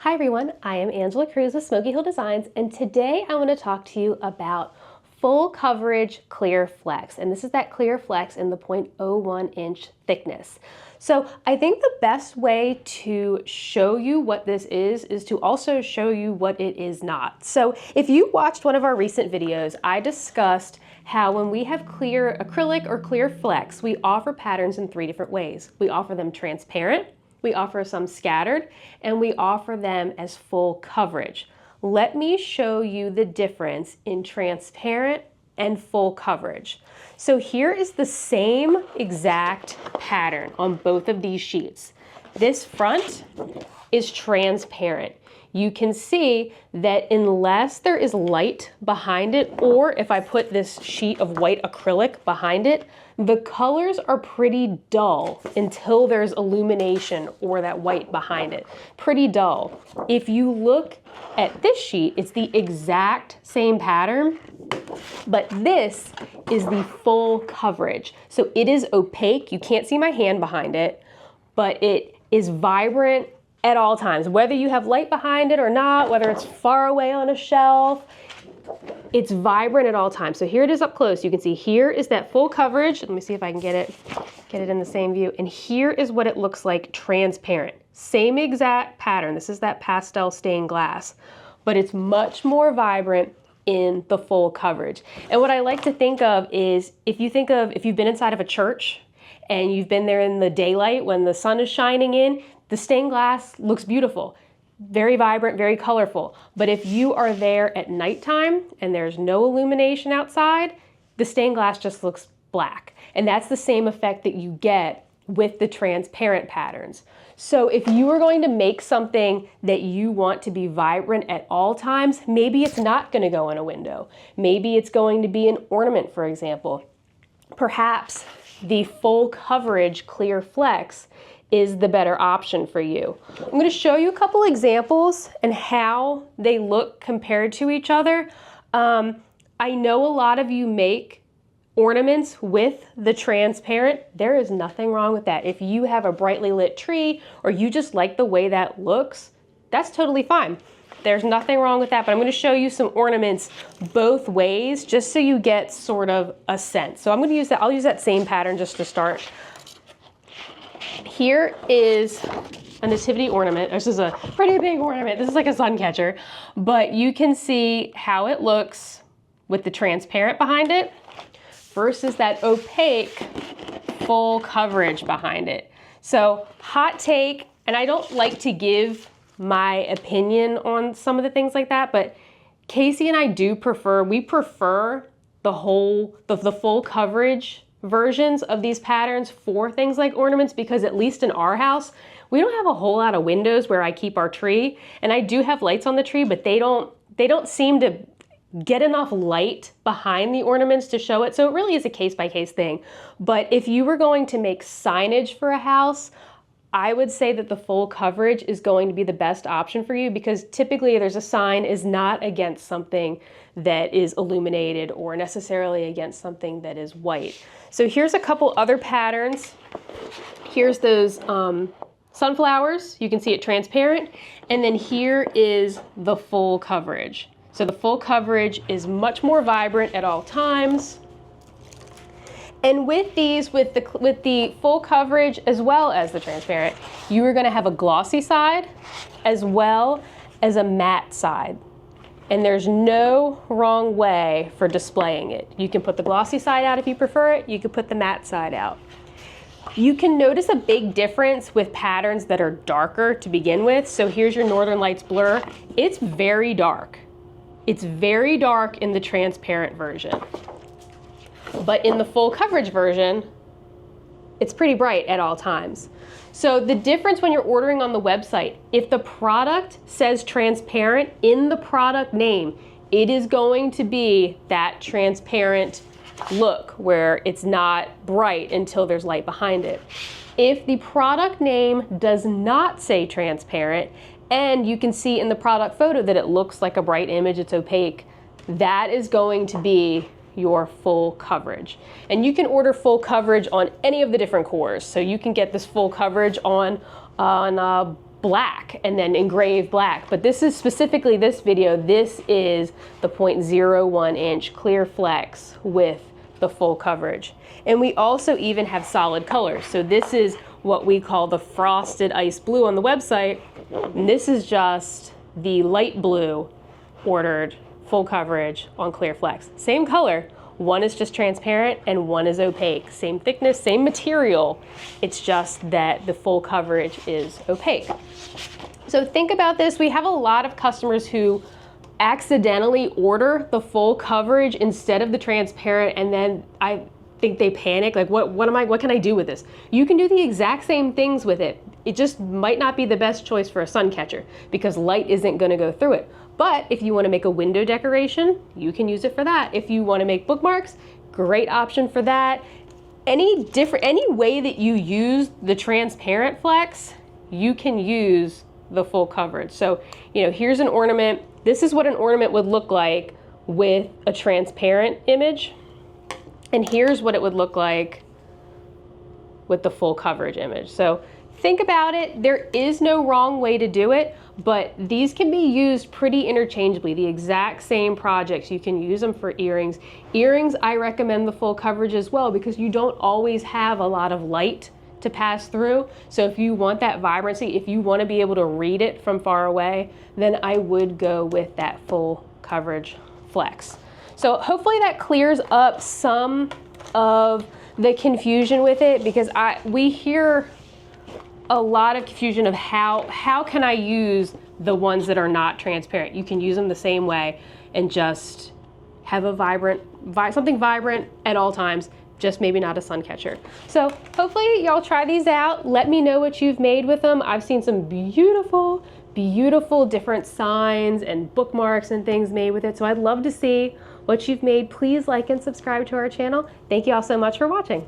Hi everyone, I am Angela Cruz with Smokey Designs, and today I want to talk to you about full coverage clear flex. And this is that clear flex in the 0.01 inch thickness. So I think the best way to show you what this is to also show you what it is not. So if you watched one of our recent videos, I discussed how when we have clear acrylic or clear flex, we offer patterns in 3 different ways. We offer them transparent, we offer some scattered, and we offer them as full coverage. Let me show you the difference in transparent and full coverage. So here is the same exact pattern on both of these sheets. This front is transparent. You can see that unless there is light behind it, or if I put this sheet of white acrylic behind it, the colors are pretty dull until there's illumination or that white behind it. Pretty dull. If you look at this sheet, it's the exact same pattern, but this is the full coverage. So it is opaque. You can't see my hand behind it, but it is vibrant at all times. Whether you have light behind it or not, whether it's far away on a shelf, it's vibrant at all times. So here it is up close. You can see here is that full coverage. Let me see if I can get it in the same view. And here is what it looks like transparent. Same exact pattern. This is that pastel stained glass, but it's much more vibrant in the full coverage. And what I like to think of is if you've been inside of a church and you've been there in the daylight when the sun is shining in, the stained glass looks beautiful. Very vibrant, very colorful. But if you are there at nighttime and there's no illumination outside, the stained glass just looks black. And that's the same effect that you get with the transparent patterns. So if you are going to make something that you want to be vibrant at all times, maybe it's not going to go in a window. Maybe it's going to be an ornament, for example. Perhaps the full coverage clear flex is the better option for you. I'm going to show you a couple examples and how they look compared to each other. I know a lot of you make ornaments with the transparent. There is nothing wrong with that. If you have a brightly lit tree or you just like the way that looks, that's totally fine. There's nothing wrong with that, but I'm going to show you some ornaments both ways just so you get sort of a sense. So I'm going to use that. I'll use that same pattern just to start. Here is a nativity ornament. This is a pretty big ornament. This is like a sun catcher, but you can see how it looks with the transparent behind it versus that opaque full coverage behind it. So hot take, and I don't like to give my opinion on some of the things like that, but Casey and I we prefer the full coverage versions of these patterns for things like ornaments, because at least in our house, we don't have a whole lot of windows where I keep our tree, and I do have lights on the tree, but they don't seem to get enough light behind the ornaments to show it. So it really is a case-by-case thing. But if you were going to make signage for a house, I would say that the full coverage is going to be the best option for you, because typically there's a sign is not against something that is illuminated or necessarily against something that is white. So here's a couple other patterns. Here's those sunflowers. You can see it transparent. And then here is the full coverage. So the full coverage is much more vibrant at all times. And with these, with the full coverage as well as the transparent, you are going to have a glossy side as well as a matte side. And there's no wrong way for displaying it. You can put the glossy side out if you prefer it. You can put the matte side out. You can notice a big difference with patterns that are darker to begin with. So here's your Northern Lights blur. It's very dark. It's very dark in the transparent version. But in the full coverage version, it's pretty bright at all times. So the difference when you're ordering on the website, if the product says transparent in the product name, it is going to be that transparent look where it's not bright until there's light behind it. If the product name does not say transparent, and you can see in the product photo that it looks like a bright image, it's opaque, that is going to be your full coverage. And you can order full coverage on any of the different cores. So you can get this full coverage on black and then engrave black. But this is specifically this video, this is the 0.01 inch clear flex with the full coverage. And we also even have solid colors. So this is what we call the frosted ice blue on the website. And this is just the light blue ordered full coverage on clear flex. Same color. One is just transparent and one is opaque. Same thickness, same material. It's just that the full coverage is opaque. So think about this. We have a lot of customers who accidentally order the full coverage instead of the transparent, and then I think they panic, like what can I do with this? You can do the exact same things with it. It just might not be the best choice for a sun catcher because light isn't going to go through it. But if you want to make a window decoration, you can use it for that. If you want to make bookmarks, great option for that. Any way that you use the transparent flex, you can use the full coverage. So, you know, here's an ornament. This is what an ornament would look like with a transparent image. And here's what it would look like with the full coverage image. So think about it. There is no wrong way to do it, but these can be used pretty interchangeably. The exact same projects, you can use them for earrings. Earrings, I recommend the full coverage as well because you don't always have a lot of light to pass through. So if you want that vibrancy, if you want to be able to read it from far away, then I would go with that full coverage flex. So hopefully that clears up some of the confusion with it, because we hear a lot of confusion of how can I use the ones that are not transparent. You can use them the same way and just have a something vibrant at all times, just maybe not a sun catcher. So hopefully y'all try these out. Let me know what you've made with them. I've seen some beautiful, beautiful different signs and bookmarks and things made with it. So I'd love to see what you've made. Please like and subscribe to our channel. Thank you all so much for watching.